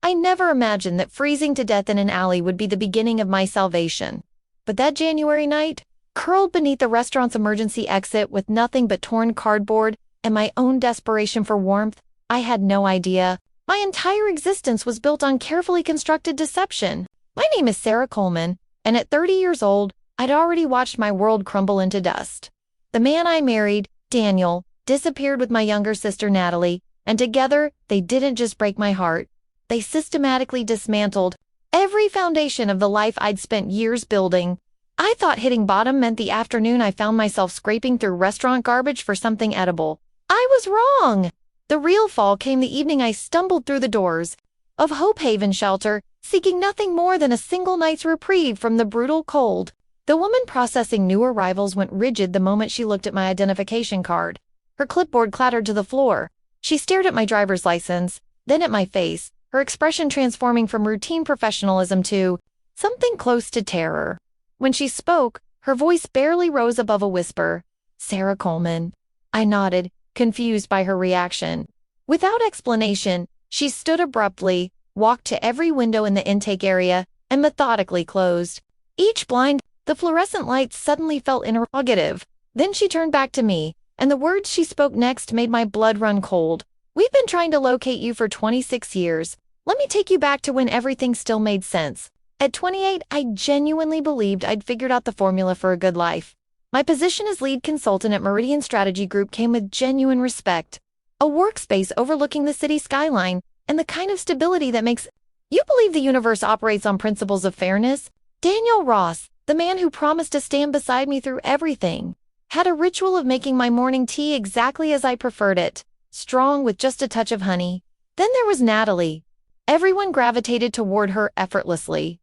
I never imagined that freezing to death in an alley would be the beginning of my salvation. But that January night, curled beneath the restaurant's emergency exit with nothing but torn cardboard and my own desperation for warmth, I had no idea. My entire existence was built on carefully constructed deception. My name is Sarah Coleman, and at 30 years old, I'd already watched my world crumble into dust. The man I married, Daniel, disappeared with my younger sister Natalie, and together, they didn't just break my heart. They systematically dismantled every foundation of the life I'd spent years building. I thought hitting bottom meant the afternoon I found myself scraping through restaurant garbage for something edible. I was wrong! The real fall came the evening I stumbled through the doors of Hope Haven Shelter, seeking nothing more than a single night's reprieve from the brutal cold. The woman processing new arrivals went rigid the moment she looked at my identification card. Her clipboard clattered to the floor. She stared at my driver's license, then at my face, her expression transforming from routine professionalism to something close to terror. When she spoke, her voice barely rose above a whisper. "Sarah Coleman." I nodded, confused by her reaction. Without explanation, she stood abruptly, walked to every window in the intake area, and methodically closed each blind. The fluorescent lights suddenly felt interrogative. Then she turned back to me, and the words she spoke next made my blood run cold. "We've been trying to locate you for 26 years. Let me take you back to when everything still made sense. At 28, I genuinely believed I'd figured out the formula for a good life. My position as lead consultant at Meridian Strategy Group came with genuine respect. A workspace overlooking the city skyline, and the kind of stability that makes you believe the universe operates on principles of fairness. Daniel Ross, the man who promised to stand beside me through everything, had a ritual of making my morning tea exactly as I preferred it, strong with just a touch of honey. Then there was Natalie. Everyone gravitated toward her effortlessly.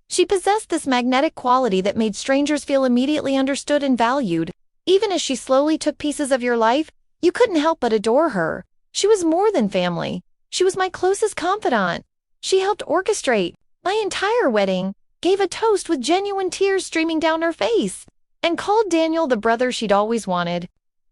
She possessed this magnetic quality that made strangers feel immediately understood and valued. Even as she slowly took pieces of your life, you couldn't help but adore her. She was more than family. She was my closest confidant. She helped orchestrate my entire wedding, gave a toast with genuine tears streaming down her face, and called Daniel the brother she'd always wanted.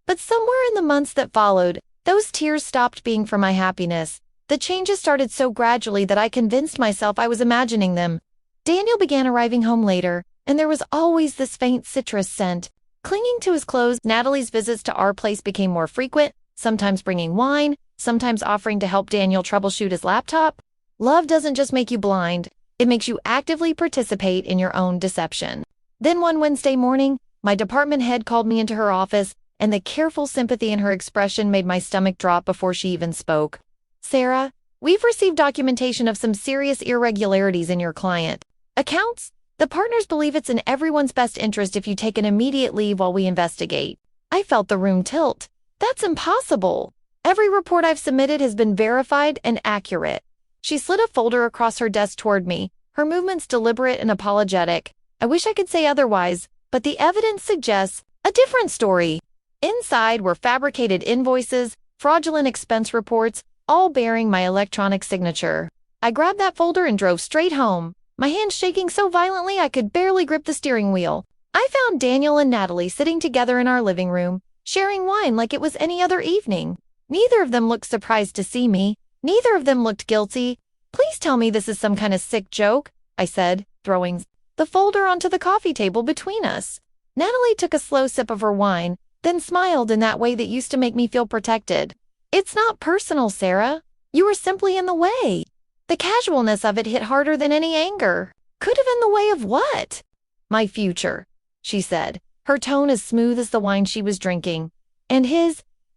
But somewhere in the months that followed, those tears stopped being for my happiness. The changes started so gradually that I convinced myself I was imagining them. Daniel began arriving home later, and there was always this faint citrus scent. Clinging to his clothes, Natalie's visits to our place became more frequent, sometimes bringing wine, sometimes offering to help Daniel troubleshoot his laptop. Love doesn't just make you blind, it makes you actively participate in your own deception. Then one Wednesday morning, my department head called me into her office, and the careful sympathy in her expression made my stomach drop before she even spoke. "Sarah, we've received documentation of some serious irregularities in your client accounts. The partners believe it's in everyone's best interest if you take an immediate leave while we investigate." I felt the room tilt. That's impossible. Every report I've submitted has been verified and accurate. She slid a folder across her desk toward me, her movements deliberate and apologetic. I wish I could say otherwise, but the evidence suggests a different story. Inside were fabricated invoices, fraudulent expense reports, all bearing my electronic signature. I grabbed that folder and drove straight home, my hands shaking so violently I could barely grip the steering wheel. I found Daniel and Natalie sitting together in our living room, sharing wine like it was any other evening. Neither of them looked surprised to see me. Neither of them looked guilty. "Please tell me this is some kind of sick joke," I said, throwing the folder onto the coffee table between us. Natalie took a slow sip of her wine, then smiled in that way that used to make me feel protected. "It's not personal, Sarah. You were simply in the way." The casualness of it hit harder than any anger. "Could have in the way of what?" "My future," she said, her tone as smooth as the wine she was drinking. And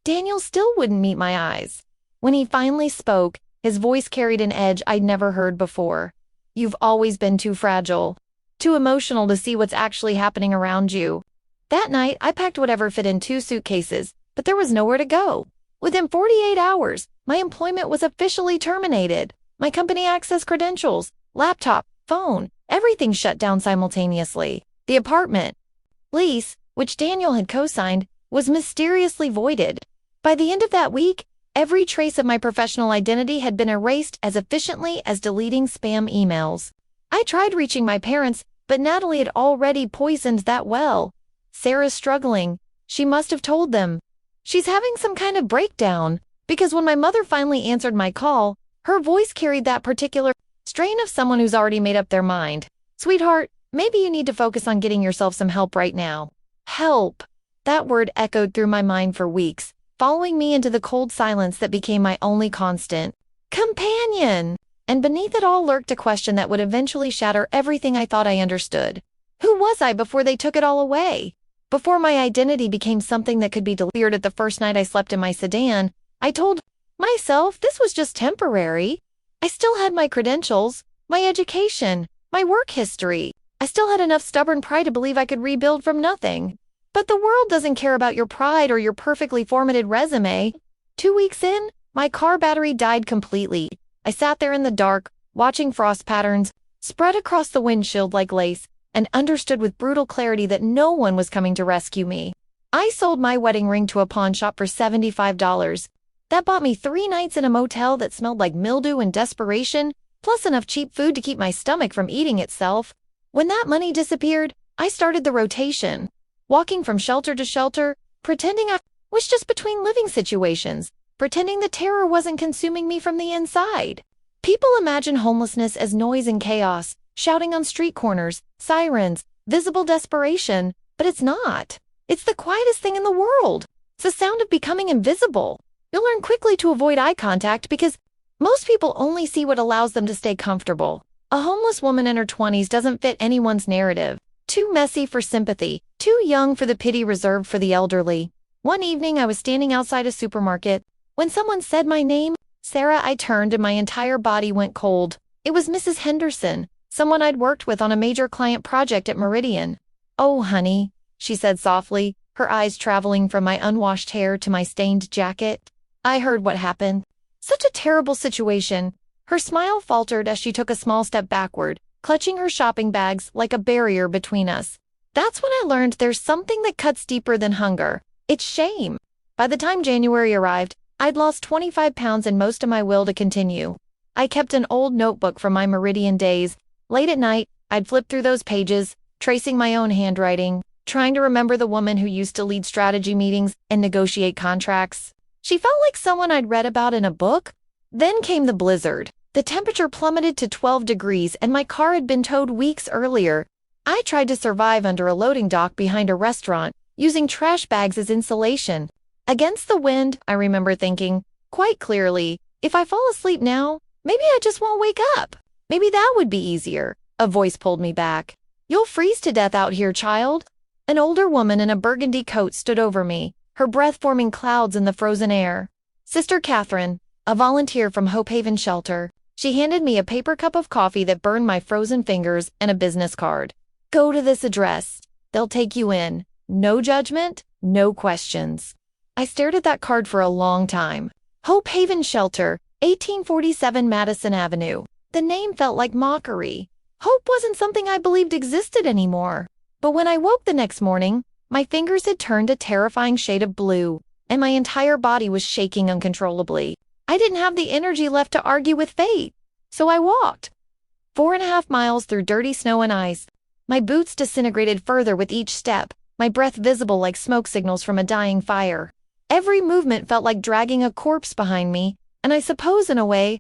Daniel still wouldn't meet my eyes. When he finally spoke, his voice carried an edge I'd never heard before. "You've always been too fragile, too emotional to see what's actually happening around you." That night, I packed whatever fit in 2 suitcases, but there was nowhere to go. Within 48 hours, my employment was officially terminated. My company access credentials, laptop, phone, everything shut down simultaneously. The apartment lease, which Daniel had co-signed, was mysteriously voided. By the end of that week, every trace of my professional identity had been erased as efficiently as deleting spam emails. I tried reaching my parents, but Natalie had already poisoned that well. "Sarah's struggling. She must have told them. She's having some kind of breakdown." Because when my mother finally answered my call, Her voice carried that particular strain of someone who's already made up their mind. Sweetheart, maybe you need to focus on getting yourself some help right now. Help. That word echoed through my mind for weeks, following me into the cold silence that became my only constant. Companion! And beneath it all lurked a question that would eventually shatter everything I thought I understood. Who was I before they took it all away? Before my identity became something that could be deleted at the first night I slept in my sedan, I told myself this was just temporary. I still had my credentials, my education, my work history. I still had enough stubborn pride to believe I could rebuild from nothing. But the world doesn't care about your pride or your perfectly formatted resume. 2 weeks in, my car battery died completely. I sat there in the dark, watching frost patterns spread across the windshield like lace, and understood with brutal clarity that no one was coming to rescue me. I sold my wedding ring to a pawn shop for $75. That bought me 3 nights in a motel that smelled like mildew and desperation, plus enough cheap food to keep my stomach from eating itself. When that money disappeared, I started the rotation, walking from shelter to shelter, pretending I was just between living situations, pretending the terror wasn't consuming me from the inside. People imagine homelessness as noise and chaos, shouting on street corners, sirens, visible desperation, but it's not. It's the quietest thing in the world. It's the sound of becoming invisible. You'll learn quickly to avoid eye contact because most people only see what allows them to stay comfortable. A homeless woman in her 20s doesn't fit anyone's narrative. Too messy for sympathy, too young for the pity reserved for the elderly. One evening I was standing outside a supermarket. When someone said my name, Sarah, I turned and my entire body went cold. It was Mrs. Henderson, someone I'd worked with on a major client project at Meridian. "Oh, honey," she said softly, her eyes traveling from my unwashed hair to my stained jacket. "I heard what happened. Such a terrible situation." Her smile faltered as she took a small step backward, clutching her shopping bags like a barrier between us. That's when I learned there's something that cuts deeper than hunger. It's shame. By the time January arrived, I'd lost 25 pounds and most of my will to continue. I kept an old notebook from my Meridian days. Late at night, I'd flip through those pages, tracing my own handwriting, trying to remember the woman who used to lead strategy meetings and negotiate contracts. She felt like someone I'd read about in a book. Then came the blizzard. The temperature plummeted to 12 degrees and my car had been towed weeks earlier. I tried to survive under a loading dock behind a restaurant, using trash bags as insulation. Against the wind, I remember thinking, quite clearly, if I fall asleep now, maybe I just won't wake up. Maybe that would be easier. A voice pulled me back. "You'll freeze to death out here, child." An older woman in a burgundy coat stood over me, her breath forming clouds in the frozen air. Sister Catherine, a volunteer from Hope Haven Shelter. She handed me a paper cup of coffee that burned my frozen fingers and a business card. "Go to this address. They'll take you in. No judgment, no questions." I stared at that card for a long time. Hope Haven Shelter, 1847 Madison Avenue. The name felt like mockery. Hope wasn't something I believed existed anymore. But when I woke the next morning, my fingers had turned a terrifying shade of blue, and my entire body was shaking uncontrollably. I didn't have the energy left to argue with fate, so I walked. 4.5 miles through dirty snow and ice. My boots disintegrated further with each step, my breath visible like smoke signals from a dying fire. Every movement felt like dragging a corpse behind me, and I suppose in a way,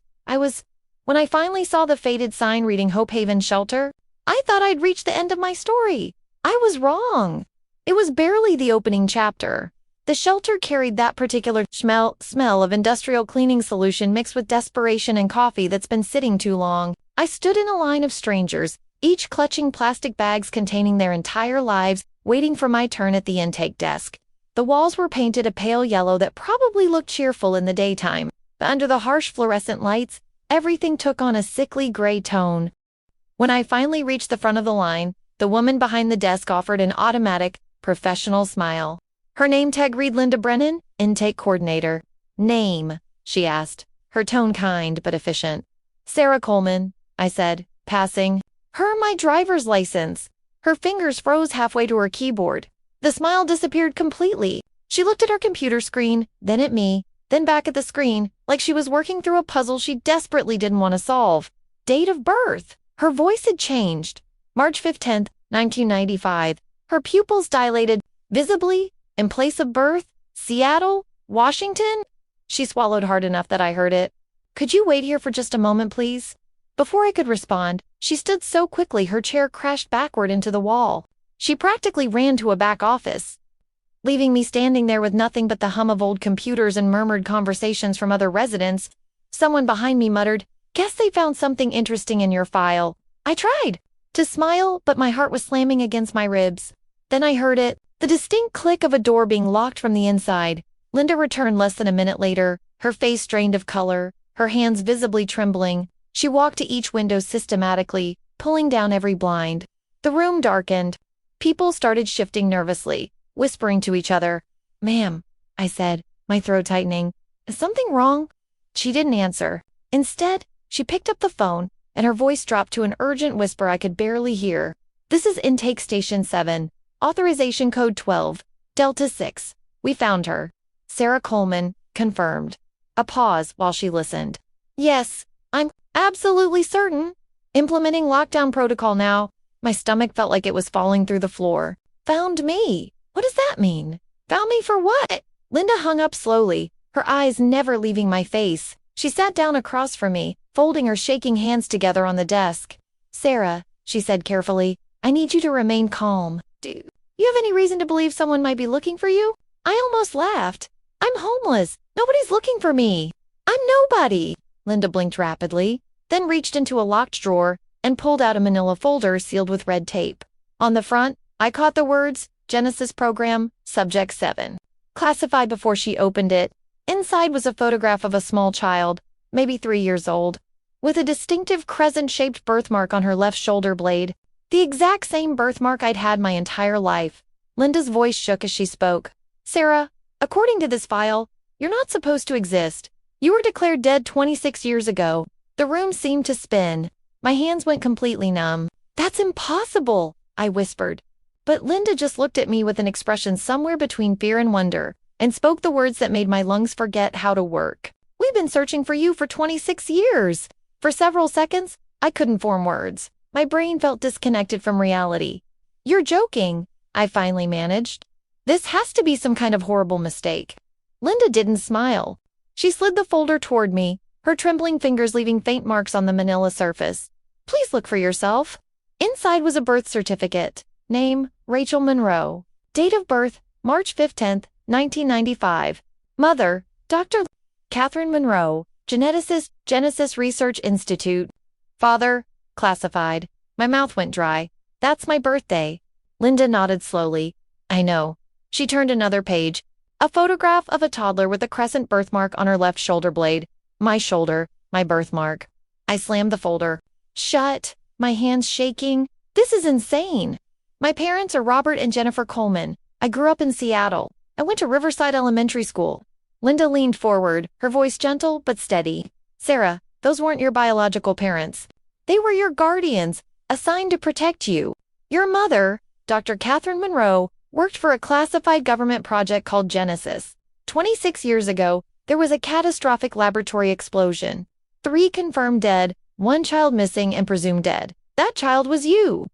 When I finally saw the faded sign reading Hope Haven Shelter, I thought I'd reached the end of my story. I was wrong. It was barely the opening chapter. The shelter carried that particular smell of industrial cleaning solution mixed with desperation and coffee that's been sitting too long. I stood in a line of strangers, each clutching plastic bags containing their entire lives, waiting for my turn at the intake desk. The walls were painted a pale yellow that probably looked cheerful in the daytime, but under the harsh fluorescent lights, everything took on a sickly gray tone. When I finally reached the front of the line, the woman behind the desk offered an automatic, professional smile. Her name tag read Linda Brennan, intake coordinator. "Name?" she asked, her tone kind but efficient. "Sarah Coleman," I said, passing her my driver's license. Her fingers froze halfway to her keyboard. The smile disappeared completely. She looked at her computer screen, then at me, then back at the screen, like she was working through a puzzle she desperately didn't want to solve. Date of birth. Her voice had changed. March 15th, 1995. Her pupils dilated, visibly. In place of birth, Seattle, Washington. She swallowed hard enough that I heard it. Could you wait here for just a moment, please? Before I could respond, she stood so quickly her chair crashed backward into the wall. She practically ran to a back office, leaving me standing there with nothing but the hum of old computers and murmured conversations from other residents. Someone behind me muttered, "Guess they found something interesting in your file." I tried to smile, but my heart was slamming against my ribs. Then I heard it, the distinct click of a door being locked from the inside. Linda returned less than a minute later, her face drained of color, her hands visibly trembling. She walked to each window systematically, pulling down every blind. The room darkened. People started shifting nervously, whispering to each other. "Ma'am," I said, my throat tightening. "Is something wrong?" She didn't answer. Instead, she picked up the phone, and her voice dropped to an urgent whisper I could barely hear. "This is Intake Station 7, Authorization Code 12, Delta 6. We found her. Sarah Coleman, confirmed." A pause while she listened. "Yes, I'm absolutely certain. Implementing lockdown protocol now." My stomach felt like it was falling through the floor. Found me? What does that mean? Found me for what? Linda hung up slowly, her eyes never leaving my face. She sat down across from me, folding her shaking hands together on the desk. "Sarah," she said carefully, "I need you to remain calm. Do you have any reason to believe someone might be looking for you?" I almost laughed. "I'm homeless. Nobody's looking for me. I'm nobody." Linda blinked rapidly, then reached into a locked drawer and pulled out a manila folder sealed with red tape. On the front, I caught the words, "Genesis Program, Subject 7. Classified before she opened it. Inside was a photograph of a small child, maybe 3 years old, with a distinctive crescent-shaped birthmark on her left shoulder blade. The exact same birthmark I'd had my entire life. Linda's voice shook as she spoke. "Sarah, according to this file, you're not supposed to exist. You were declared dead 26 years ago." The room seemed to spin. My hands went completely numb. "That's impossible," I whispered. But Linda just looked at me with an expression somewhere between fear and wonder, and spoke the words that made my lungs forget how to work. "We've been searching for you for 26 years. For several seconds, I couldn't form words. My brain felt disconnected from reality. "You're joking," I finally managed. "This has to be some kind of horrible mistake." Linda didn't smile. She slid the folder toward me, her trembling fingers leaving faint marks on the manila surface. "Please look for yourself." Inside was a birth certificate. Name, Rachel Monroe. Date of birth, March 15, 1995. Mother, Dr. Catherine Monroe, geneticist, Genesis Research Institute. Father, classified. My mouth went dry. "That's my birthday." Linda nodded slowly. "I know." She turned another page. A photograph of a toddler with a crescent birthmark on her left shoulder blade. My shoulder, my birthmark. I slammed the folder. Shut. My hands shaking. "This is insane." "My parents are Robert and Jennifer Coleman. I grew up in Seattle. I went to Riverside Elementary School." Linda leaned forward, her voice gentle but steady. "Sarah, those weren't your biological parents. They were your guardians, assigned to protect you. Your mother, Dr. Catherine Monroe, worked for a classified government project called Genesis. 26 years ago, there was a catastrophic laboratory explosion. 3 confirmed dead, 1 child missing and presumed dead. That child was you."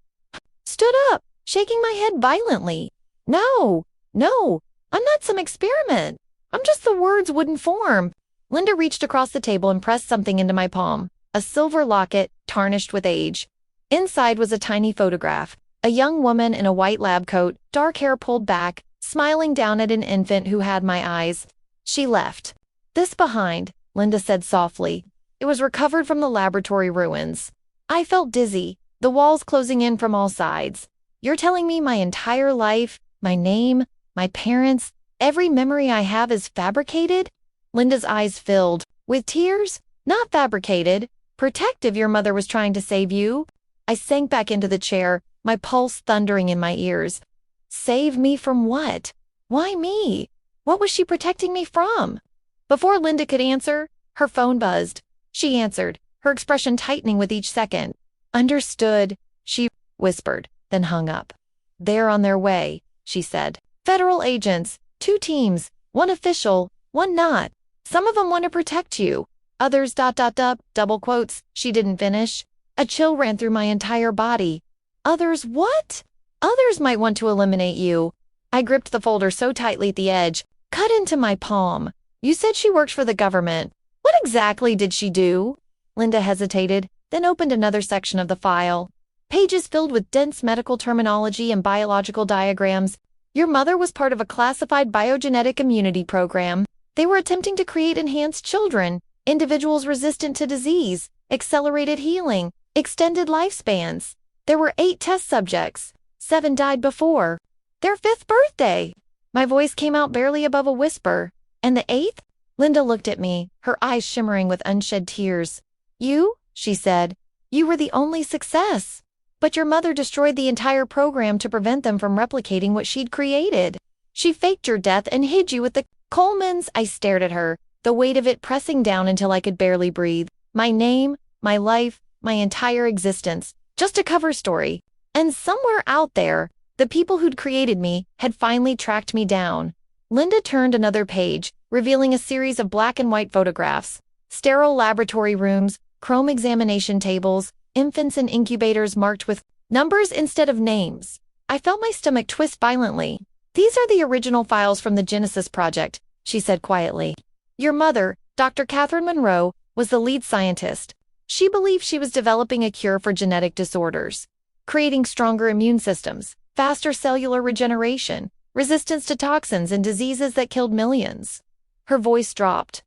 Stood up, shaking my head violently. No, I'm not some experiment. I'm just the words wouldn't form." Linda reached across the table and pressed something into my palm, a silver locket, tarnished with age. Inside was a tiny photograph, a young woman in a white lab coat, dark hair pulled back, smiling down at an infant who had my eyes. She left this behind, Linda said softly. It was recovered from the laboratory ruins. I felt dizzy, the walls closing in from all sides. "You're telling me my entire life, my name, my parents, every memory I have is fabricated?" Linda's eyes filled with tears. "Not fabricated. Protective. Your mother was trying to save you." I sank back into the chair, my pulse thundering in my ears. Save me from what? Why me? What was she protecting me from? Before Linda could answer, her phone buzzed. She answered, her expression tightening with each second. "Understood," she whispered, then hung up. "They're on their way," she said. "Federal agents, 2 teams, 1 official, 1 not. Some of them want to protect you. Others ... double quotes." She didn't finish. A chill ran through my entire body. "Others what?" "Others might want to eliminate you." I gripped the folder so tightly at the edge, cut into my palm. "You said she worked for the government. What exactly did she do? Linda hesitated, then opened another section of the file. Pages filled with dense medical terminology and biological diagrams. Your mother was part of a classified biogenetic immunity program. They were attempting to create enhanced children, individuals resistant to disease, accelerated healing, extended lifespans. There were 8 test subjects. 7 died before their 5th birthday. My voice came out barely above a whisper. And the 8th? Linda looked at me, her eyes shimmering with unshed tears. You, she said, you were the only success. But your mother destroyed the entire program to prevent them from replicating what she'd created. She faked your death and hid you with the Colemans. I stared at her, the weight of it pressing down until I could barely breathe. My name, my life, my entire existence, just a cover story. And somewhere out there, the people who'd created me had finally tracked me down. Linda turned another page, revealing a series of black and white photographs. Sterile laboratory rooms, chrome examination tables, infants in incubators marked with numbers instead of names. I felt my stomach twist violently. These are the original files from the Genesis project, she said quietly. Your mother, Dr. Catherine Monroe, was the lead scientist. She believed she was developing a cure for genetic disorders, creating stronger immune systems, faster cellular regeneration, resistance to toxins and diseases that killed millions. Her voice dropped.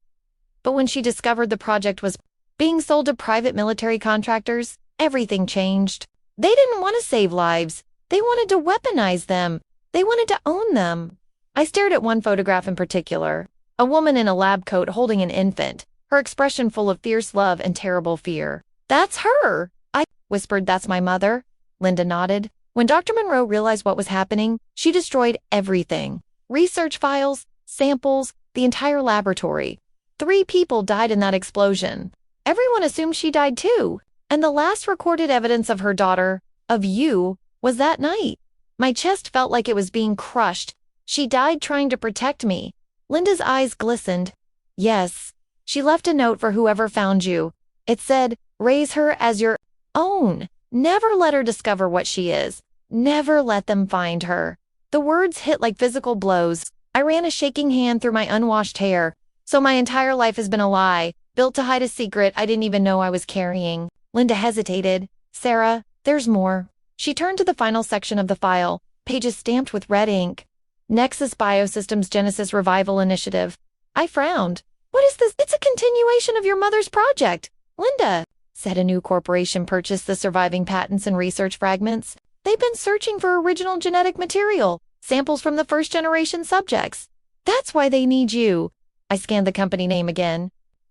But when she discovered the project was being sold to private military contractors, everything changed. They didn't want to save lives. They wanted to weaponize them. They wanted to own them. I stared at one photograph in particular, a woman in a lab coat holding an infant, her expression full of fierce love and terrible fear. That's her, I whispered. That's my mother. Linda nodded. When Dr. Monroe realized what was happening, she destroyed everything. Research files, samples, the entire laboratory. 3 people died in that explosion. Everyone assumed she died too. And the last recorded evidence of her daughter, of you, was that night. My chest felt like it was being crushed. She died trying to protect me. Linda's eyes glistened. Yes. She left a note for whoever found you. It said, raise her as your own. Never let her discover what she is. Never let them find her. The words hit like physical blows. I ran a shaking hand through my unwashed hair. So my entire life has been a lie, built to hide a secret I didn't even know I was carrying. Linda hesitated. Sarah, there's more. She turned to the final section of the file, pages stamped with red ink. Nexus Biosystems Genesis Revival Initiative. I frowned. What is this? It's a continuation of your mother's project. Linda, said a new corporation purchased the surviving patents and research fragments. They've been searching for original genetic material, samples from the first-generation subjects. That's why they need you. I scanned the company name again.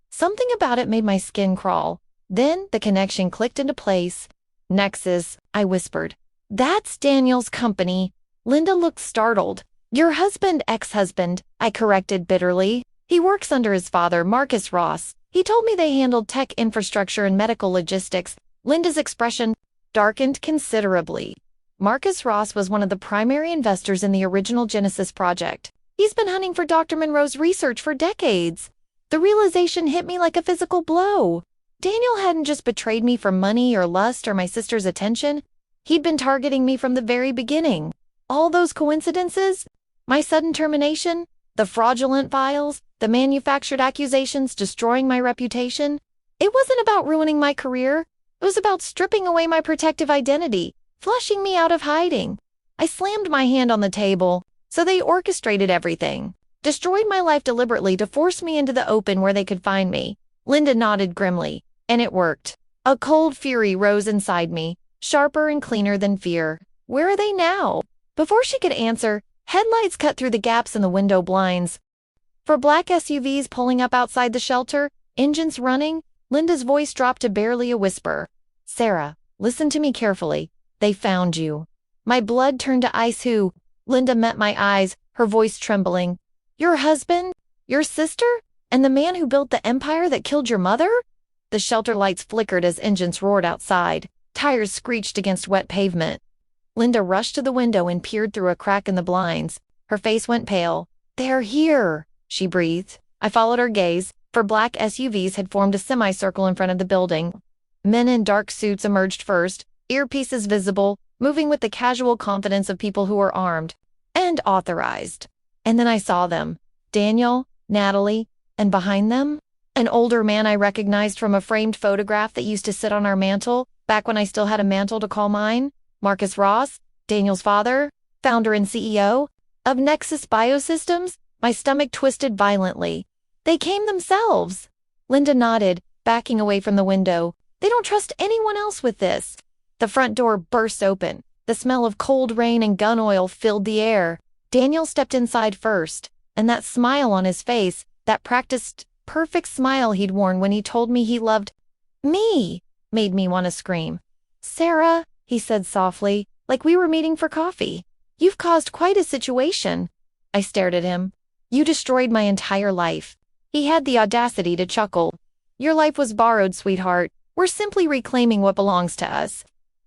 Something about it made my skin crawl. Then the connection clicked into place. Nexus, I whispered. That's Daniel's company. Linda looked startled. Your husband, ex-husband, I corrected bitterly. He works under his father, Marcus Ross. He told me they handled tech infrastructure and medical logistics. Linda's expression darkened considerably. Marcus Ross was one of the primary investors in the original Genesis project. He's been hunting for Dr. Monroe's research for decades. The realization hit me like a physical blow. Daniel hadn't just betrayed me for money or lust or my sister's attention. He'd been targeting me from the very beginning. All those coincidences, my sudden termination, the fraudulent files, the manufactured accusations destroying my reputation. It wasn't about ruining my career. It was about stripping away my protective identity, flushing me out of hiding. I slammed my hand on the table. So they orchestrated everything, destroyed my life deliberately to force me into the open where they could find me. Linda nodded grimly, and it worked. A cold fury rose inside me, sharper and cleaner than fear. Where are they now? Before she could answer, headlights cut through the gaps in the window blinds. For black SUVs pulling up outside the shelter, engines running, Linda's voice dropped to barely a whisper. Sarah, listen to me carefully. They found you. My blood turned to ice. Who? Linda met my eyes, her voice trembling. Your husband? Your sister? And the man who built the empire that killed your mother? The shelter lights flickered as engines roared outside. Tires screeched against wet pavement. Linda rushed to the window and peered through a crack in the blinds. Her face went pale. They're here, she breathed. I followed her gaze, for black SUVs had formed a semicircle in front of the building. Men in dark suits emerged first, earpieces visible, moving with the casual confidence of people who were armed and authorized. And then I saw them, Daniel, Natalie, and behind them, An older man I recognized from a framed photograph that used to sit on our mantle, back when I still had a mantle to call mine. Marcus Ross, Daniel's father, founder and CEO of Nexus Biosystems. My stomach twisted violently. They came themselves. Linda nodded, backing away from the window. They don't trust anyone else with this. The front door burst open. The smell of cold rain and gun oil filled the air. Daniel stepped inside first, and that smile on his face, that practiced, perfect smile he'd worn when he told me he loved me, made me want to scream. "Sarah," he said softly, like we were meeting for coffee. "You've caused quite a situation." I stared at him. "You destroyed my entire life." He had the audacity to chuckle. "Your life was borrowed, sweetheart. We're simply reclaiming what belongs to us."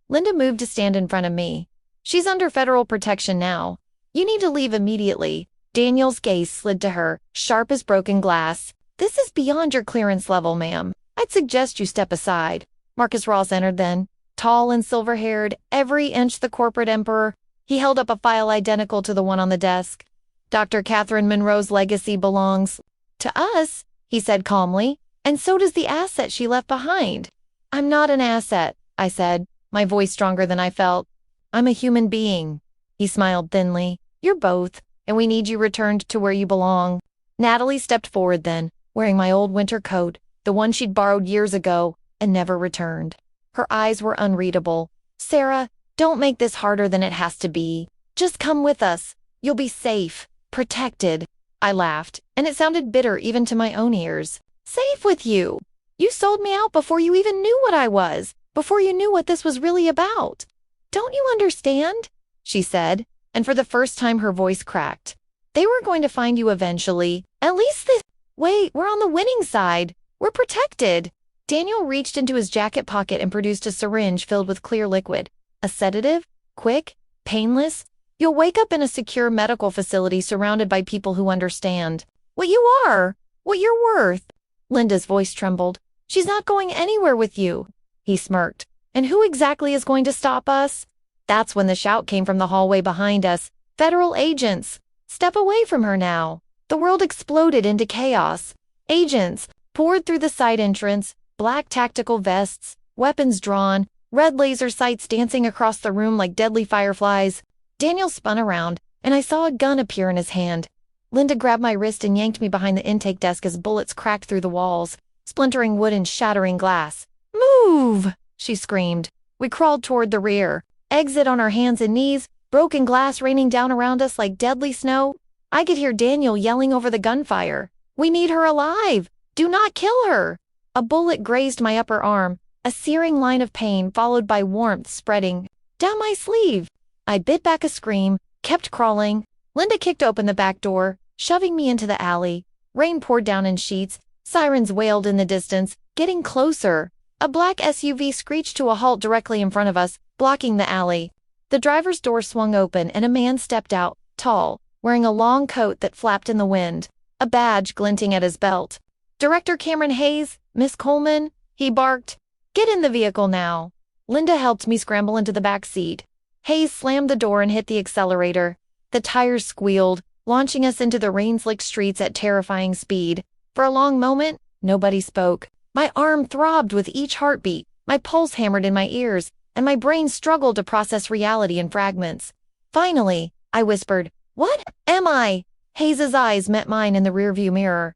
Linda moved to stand in front of me. "She's under federal protection now. You need to leave immediately." Daniel's gaze slid to her, sharp as broken glass. "This is beyond your clearance level, ma'am. I'd suggest you step aside." Marcus Ross entered then, tall and silver-haired, every inch the corporate emperor. He held up a file identical to the one on the desk. "Dr. Catherine Monroe's legacy belongs to us," he said calmly, "and so does the asset she left behind." "I'm not an asset," I said, my voice stronger than I felt. "I'm a human being." He smiled thinly. "You're both, and we need you returned to where you belong." Natalie stepped forward then, wearing my old winter coat, the one she'd borrowed years ago, and never returned. Her eyes were unreadable. "Sarah, don't make this harder than it has to be. Just come with us. You'll be safe, protected." I laughed, and it sounded bitter even to my own ears. "Safe with you? You sold me out before you even knew what I was, before you knew what this was really about. Don't you understand?" she said, and for the first time her voice cracked. "They were going to find you eventually. At least this— Wait, we're on the winning side. We're protected." Daniel reached into his jacket pocket and produced a syringe filled with clear liquid. "A sedative? Quick? Painless? You'll wake up in a secure medical facility surrounded by people who understand what you are, what you're worth." Linda's voice trembled. "She's not going anywhere with you." He smirked. "And who exactly is going to stop us?" That's when the shout came from the hallway behind us. "Federal agents! Step away from her now." The world exploded into chaos. Agents poured through the side entrance, black tactical vests, weapons drawn, red laser sights dancing across the room like deadly fireflies. Daniel spun around, and I saw a gun appear in his hand. Linda grabbed my wrist and yanked me behind the intake desk as bullets cracked through the walls, splintering wood and shattering glass. "Move!" she screamed. We crawled toward the rear, exit on our hands and knees, broken glass raining down around us like deadly snow. I could hear Daniel yelling over the gunfire. "We need her alive! Do not kill her!" A bullet grazed my upper arm, a searing line of pain followed by warmth spreading down my sleeve. I bit back a scream, kept crawling. Linda kicked open the back door, shoving me into the alley. Rain poured down in sheets. Sirens wailed in the distance, getting closer. A black SUV screeched to a halt directly in front of us, blocking the alley. The driver's door swung open and a man stepped out, tall, wearing a long coat that flapped in the wind, a badge glinting at his belt. "Director Cameron Hayes, Miss Coleman," he barked. "Get in the vehicle now." Linda helped me scramble into the back seat. Hayes slammed the door and hit the accelerator. The tires squealed, launching us into the rain-slicked streets at terrifying speed. For a long moment, nobody spoke. My arm throbbed with each heartbeat, my pulse hammered in my ears, and my brain struggled to process reality in fragments. Finally, I whispered, "What am I?" Hayes's eyes met mine in the rearview mirror.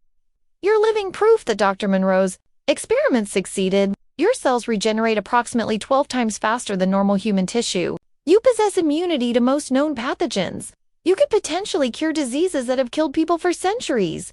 "You're living proof that Dr. Monroe's experiments succeeded. Your cells regenerate approximately 12 times faster than normal human tissue. You possess immunity to most known pathogens. You could potentially cure diseases that have killed people for centuries."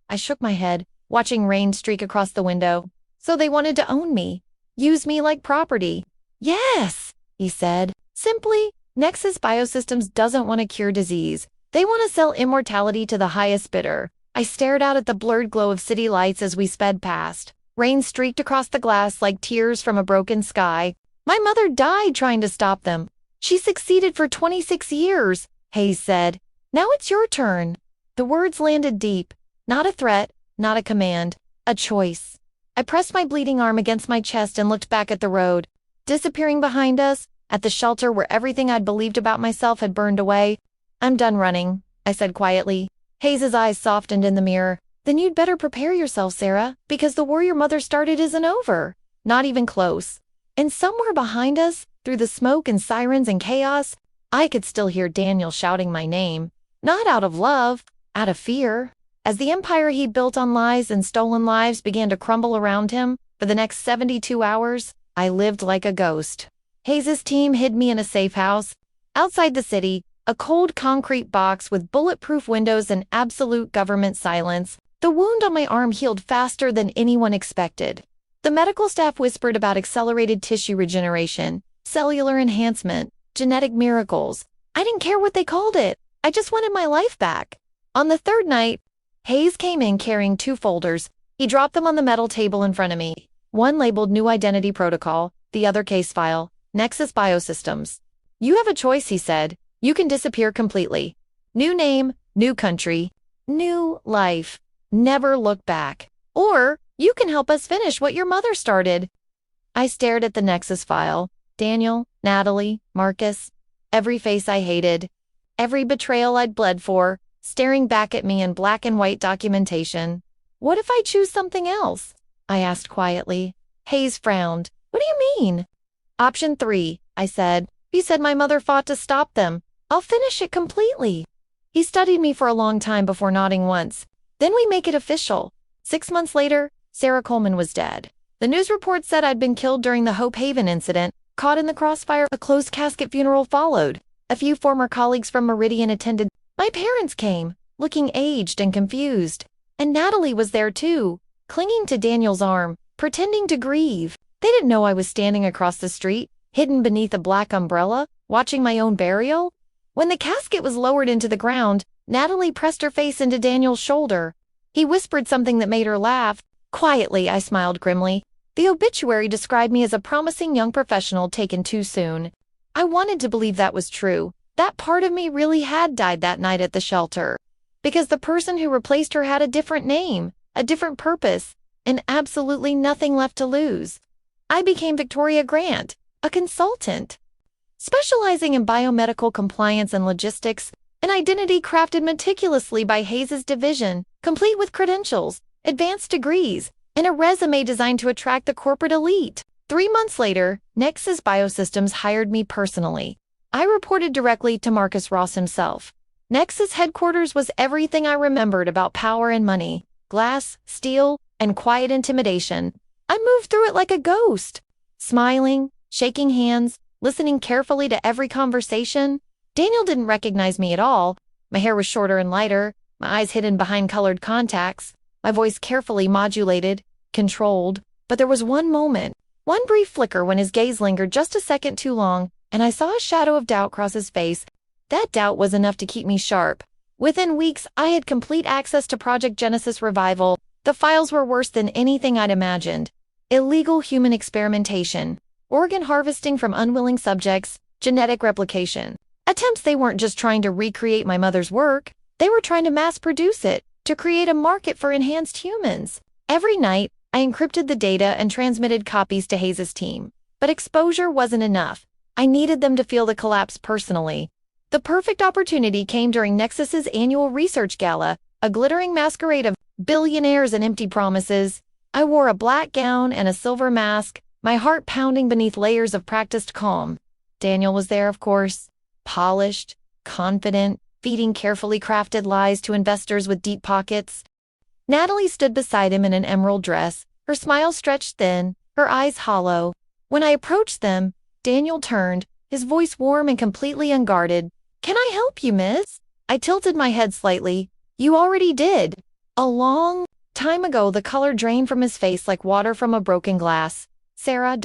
I shook my head, watching rain streak across the window. "So they wanted to own me, use me like property." "Yes," he said. "Simply, Nexus Biosystems doesn't want to cure disease. They want to sell immortality to the highest bidder." I stared out at the blurred glow of city lights as we sped past. Rain streaked across the glass like tears from a broken sky. "My mother died trying to stop them. She succeeded for 26 years, Hayes said. "Now it's your turn." The words landed deep. Not a threat, not a command, a choice. I pressed my bleeding arm against my chest and looked back at the road. Disappearing behind us, at the shelter where everything I'd believed about myself had burned away. "I'm done running," I said quietly. Hayes's eyes softened in the mirror. Then you'd better prepare yourself, Sarah, because the war your mother started isn't over. Not even close. And somewhere behind us, through the smoke and sirens and chaos, I could still hear Daniel shouting my name. Not out of love, out of fear. As the empire he built on lies and stolen lives began to crumble around him, for the next 72 hours, I lived like a ghost. Hayes' team hid me in a safe house. Outside the city, a cold concrete box with bulletproof windows and absolute government silence. The wound on my arm healed faster than anyone expected. The medical staff whispered about accelerated tissue regeneration, cellular enhancement, genetic miracles. I didn't care what they called it. I just wanted my life back. On the third night, Hayes came in carrying 2 folders. He dropped them on the metal table in front of me. One labeled New Identity Protocol, the other case file, Nexus Biosystems. You have a choice, he said. You can disappear completely. New name, new country, new life. Never look back. Or you can help us finish what your mother started. I stared at the Nexus file. Daniel, Natalie, Marcus. Every face I hated. Every betrayal I'd bled for, staring back at me in black and white documentation. What if I choose something else? I asked quietly. Hayes frowned. What do you mean? Option 3, I said. He said my mother fought to stop them. I'll finish it completely. He studied me for a long time before nodding once. Then we make it official. 6 months later, Sarah Coleman was dead. The news report said I'd been killed during the Hope Haven incident. Caught in the crossfire, a closed casket funeral followed. A few former colleagues from Meridian attended. My parents came, looking aged and confused. And Natalie was there too, clinging to Daniel's arm, pretending to grieve. They didn't know I was standing across the street, hidden beneath a black umbrella, watching my own burial. When the casket was lowered into the ground, Natalie pressed her face into Daniel's shoulder. He whispered something that made her laugh. Quietly, I smiled grimly. The obituary described me as a promising young professional taken too soon. I wanted to believe that was true. That part of me really had died that night at the shelter. Because the person who replaced her had a different name, a different purpose, and absolutely nothing left to lose. I became Victoria Grant, a consultant, specializing in biomedical compliance and logistics, an identity crafted meticulously by Hayes' division, complete with credentials, advanced degrees, and a resume designed to attract the corporate elite. 3 months later, Nexus Biosystems hired me personally. I reported directly to Marcus Ross himself. Nexus headquarters was everything I remembered about power and money, glass, steel, and quiet intimidation. I moved through it like a ghost, smiling, shaking hands, listening carefully to every conversation. Daniel didn't recognize me at all. My hair was shorter and lighter, my eyes hidden behind colored contacts, my voice carefully modulated, controlled. But there was one moment, one brief flicker when his gaze lingered just a second too long, and I saw a shadow of doubt cross his face. That doubt was enough to keep me sharp. Within weeks, I had complete access to Project Genesis Revival. The files were worse than anything I'd imagined. Illegal human experimentation, organ harvesting from unwilling subjects, genetic replication. Attempts they weren't just trying to recreate my mother's work, they were trying to mass produce it, to create a market for enhanced humans. Every night, I encrypted the data and transmitted copies to Hayes' team. But exposure wasn't enough. I needed them to feel the collapse personally. The perfect opportunity came during Nexus's annual research gala, a glittering masquerade of billionaires and empty promises. I wore a black gown and a silver mask, my heart pounding beneath layers of practiced calm. Daniel was there, of course, polished, confident, feeding carefully crafted lies to investors with deep pockets. Natalie stood beside him in an emerald dress, her smile stretched thin, her eyes hollow. When I approached them, Daniel turned, his voice warm and completely unguarded. "Can I help you, miss?" I tilted my head slightly. "You already did." A long time ago, the color drained from his face like water from a broken glass. "Sarah, ...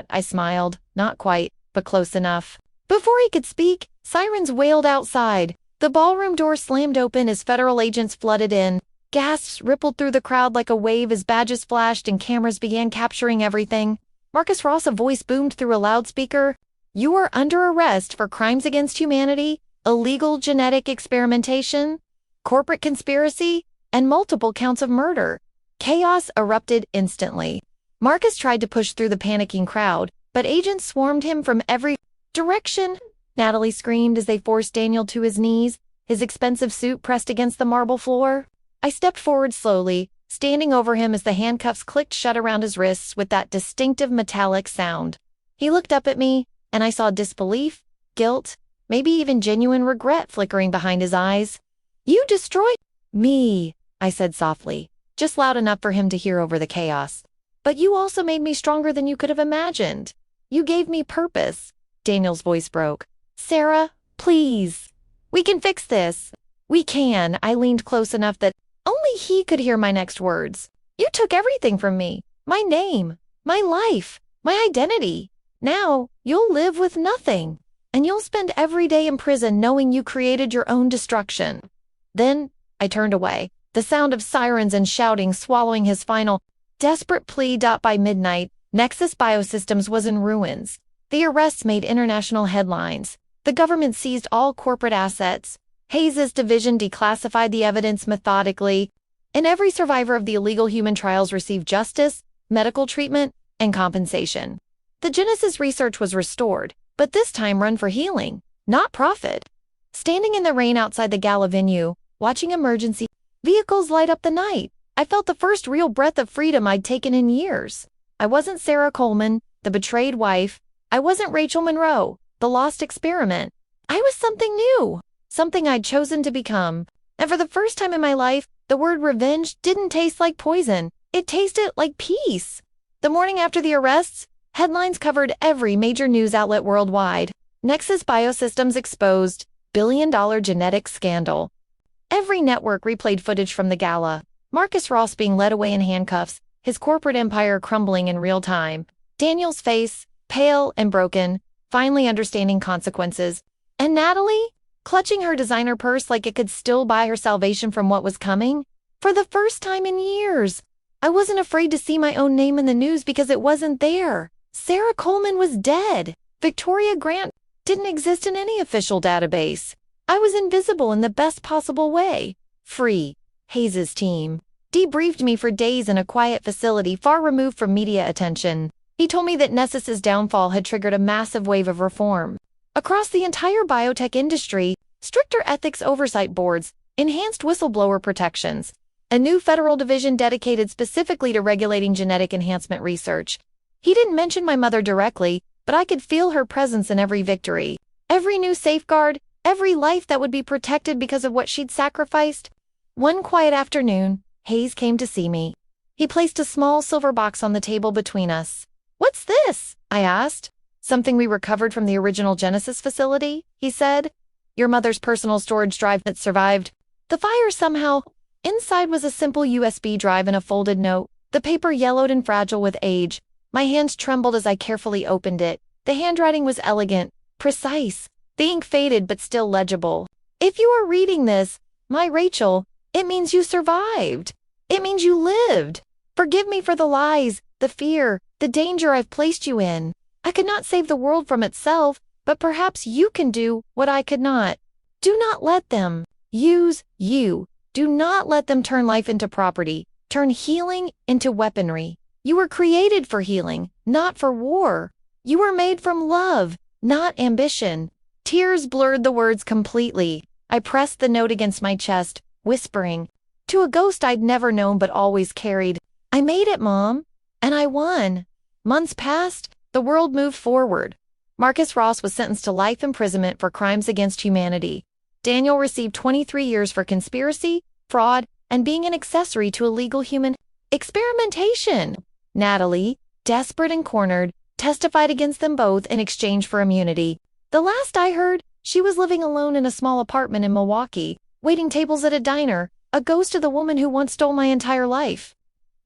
I smiled. Not quite, but close enough. Before he could speak, sirens wailed outside. The ballroom door slammed open as federal agents flooded in. Gasps rippled through the crowd like a wave as badges flashed and cameras began capturing everything. Marcus Ross' voice boomed through a loudspeaker. "You are under arrest for crimes against humanity, illegal genetic experimentation, corporate conspiracy, and multiple counts of murder." Chaos erupted instantly. Marcus tried to push through the panicking crowd, but agents swarmed him from every direction. Natalie screamed as they forced Daniel to his knees, his expensive suit pressed against the marble floor. I stepped forward slowly, standing over him as the handcuffs clicked shut around his wrists with that distinctive metallic sound. He looked up at me, and I saw disbelief, guilt, maybe even genuine regret flickering behind his eyes. "You destroyed me," I said softly, just loud enough for him to hear over the chaos. "But you also made me stronger than you could have imagined. You gave me purpose." Daniel's voice broke. "Sarah, please. We can fix this." "We can." I leaned close enough that only he could hear my next words. "You took everything from me. My name, my life, my identity. Now, you'll live with nothing. And you'll spend every day in prison knowing you created your own destruction." Then, I turned away, the sound of sirens and shouting swallowing his final, desperate plea. By midnight, Nexus Biosystems was in ruins. The arrests made international headlines. The government seized all corporate assets. Hayes's division declassified the evidence methodically, and every survivor of the illegal human trials received justice, medical treatment, and compensation. The Genesis research was restored, but this time run for healing, not profit. Standing in the rain outside the gala venue, watching emergency vehicles light up the night, I felt the first real breath of freedom I'd taken in years. I wasn't Sarah Coleman, the betrayed wife. I wasn't Rachel Monroe, the lost experiment. I was something new. Something I'd chosen to become. And for the first time in my life, the word revenge didn't taste like poison. It tasted like peace. The morning after the arrests, headlines covered every major news outlet worldwide. Nexus Biosystems exposed, billion-dollar genetic scandal. Every network replayed footage from the gala. Marcus Ross being led away in handcuffs, his corporate empire crumbling in real time. Daniel's face, pale and broken, finally understanding consequences. And Natalie, clutching her designer purse like it could still buy her salvation from what was coming. For the first time in years, I wasn't afraid to see my own name in the news because it wasn't there. Sarah Coleman was dead. Victoria Grant didn't exist in any official database. I was invisible in the best possible way. Free. Hayes's team debriefed me for days in a quiet facility far removed from media attention. He told me that Nessus's downfall had triggered a massive wave of reform. Across the entire biotech industry, stricter ethics oversight boards, enhanced whistleblower protections, a new federal division dedicated specifically to regulating genetic enhancement research. He didn't mention my mother directly, but I could feel her presence in every victory, every new safeguard, every life that would be protected because of what she'd sacrificed. One quiet afternoon, Hayes came to see me. He placed a small silver box on the table between us. "What's this?" I asked. "Something we recovered from the original Genesis facility," he said. "Your mother's personal storage drive that survived the fire somehow." Inside was a simple USB drive and a folded note, the paper yellowed and fragile with age. My hands trembled as I carefully opened it. The handwriting was elegant, precise. The ink faded but still legible. "If you are reading this, my Rachel, it means you survived. It means you lived. Forgive me for the lies, the fear, the danger I've placed you in. I could not save the world from itself, but perhaps you can do what I could not. Do not let them use you. Do not let them turn life into property, turn healing into weaponry. You were created for healing, not for war. You were made from love, not ambition." Tears blurred the words completely. I pressed the note against my chest, whispering, to a ghost I'd never known but always carried, "I made it, Mom. And I won." Months passed, the world moved forward. Marcus Ross was sentenced to life imprisonment for crimes against humanity. Daniel received 23 years for conspiracy, fraud, and being an accessory to illegal human experimentation. Natalie, desperate and cornered, testified against them both in exchange for immunity. The last I heard, she was living alone in a small apartment in Milwaukee, waiting tables at a diner, a ghost of the woman who once stole my entire life.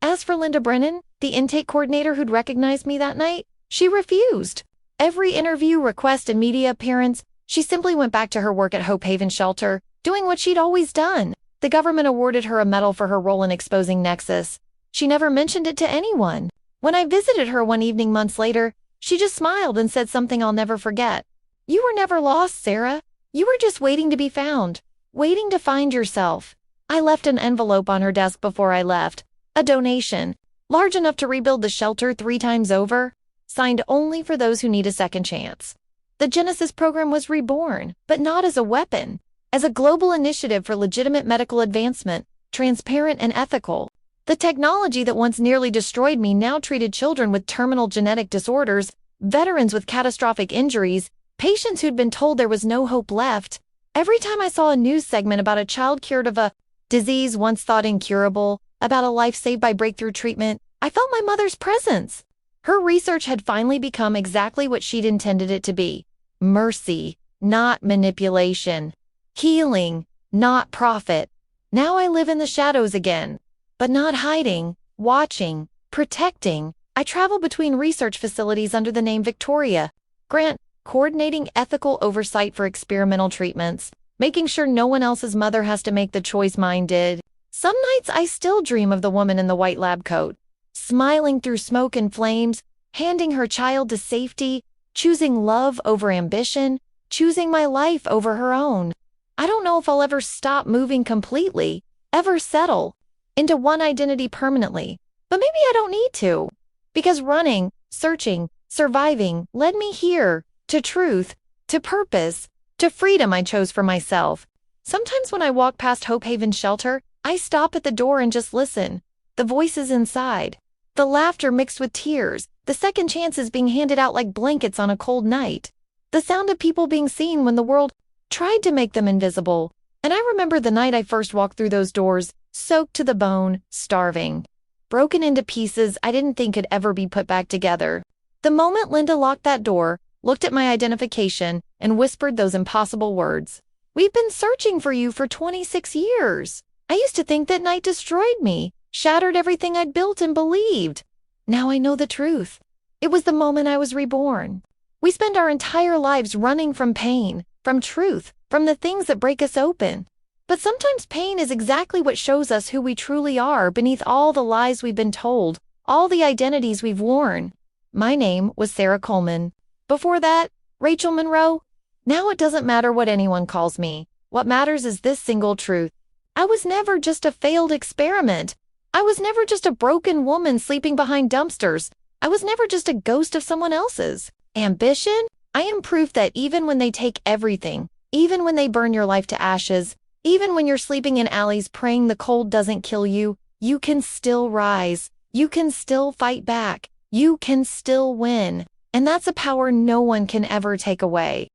As for Linda Brennan, the intake coordinator who'd recognized me that night, she refused. Every interview, request, and media appearance, she simply went back to her work at Hope Haven Shelter, doing what she'd always done. The government awarded her a medal for her role in exposing Nexus. She never mentioned it to anyone. When I visited her one evening months later, she just smiled and said something I'll never forget. "You were never lost, Sarah. You were just waiting to be found, waiting to find yourself." I left an envelope on her desk before I left, a donation, large enough to rebuild the shelter 3 times over, signed only for those who need a second chance. The Genesis program was reborn, but not as a weapon, as a global initiative for legitimate medical advancement, transparent, and ethical. The technology that once nearly destroyed me now treated children with terminal genetic disorders, veterans with catastrophic injuries, patients who'd been told there was no hope left. Every time I saw a news segment about a child cured of a disease once thought incurable, about a life saved by breakthrough treatment, I felt my mother's presence. Her research had finally become exactly what she'd intended it to be: mercy, not manipulation; healing, not profit. Now I live in the shadows again, but not hiding, watching, protecting. I travel between research facilities under the name Victoria Grant, coordinating ethical oversight for experimental treatments, making sure no one else's mother has to make the choice mine did. Some nights I still dream of the woman in the white lab coat, smiling through smoke and flames, handing her child to safety, choosing love over ambition, choosing my life over her own. I don't know if I'll ever stop moving completely, ever settle into one identity permanently, but maybe I don't need to. Because running, searching, surviving led me here, to truth, to purpose, to freedom I chose for myself. Sometimes when I walk past Hope Haven Shelter, I stop at the door and just listen. The voices inside, the laughter mixed with tears, the second chances being handed out like blankets on a cold night, the sound of people being seen when the world tried to make them invisible. And I remember the night I first walked through those doors, soaked to the bone, starving, broken into pieces I didn't think could ever be put back together. The moment Linda locked that door, looked at my identification, and whispered those impossible words: "We've been searching for you for 26 years. I used to think that night destroyed me, shattered everything I'd built and believed. Now I know the truth. It was the moment I was reborn." We spend our entire lives running from pain, from truth, from the things that break us open. But sometimes pain is exactly what shows us who we truly are beneath all the lies we've been told, all the identities we've worn. My name was Sarah Coleman. Before that, Rachel Monroe. Now it doesn't matter what anyone calls me. What matters is this single truth: I was never just a failed experiment. I was never just a broken woman sleeping behind dumpsters. I was never just a ghost of someone else's ambition. I am proof that even when they take everything, even when they burn your life to ashes, even when you're sleeping in alleys praying the cold doesn't kill you, you can still rise. You can still fight back. You can still win. And that's a power no one can ever take away.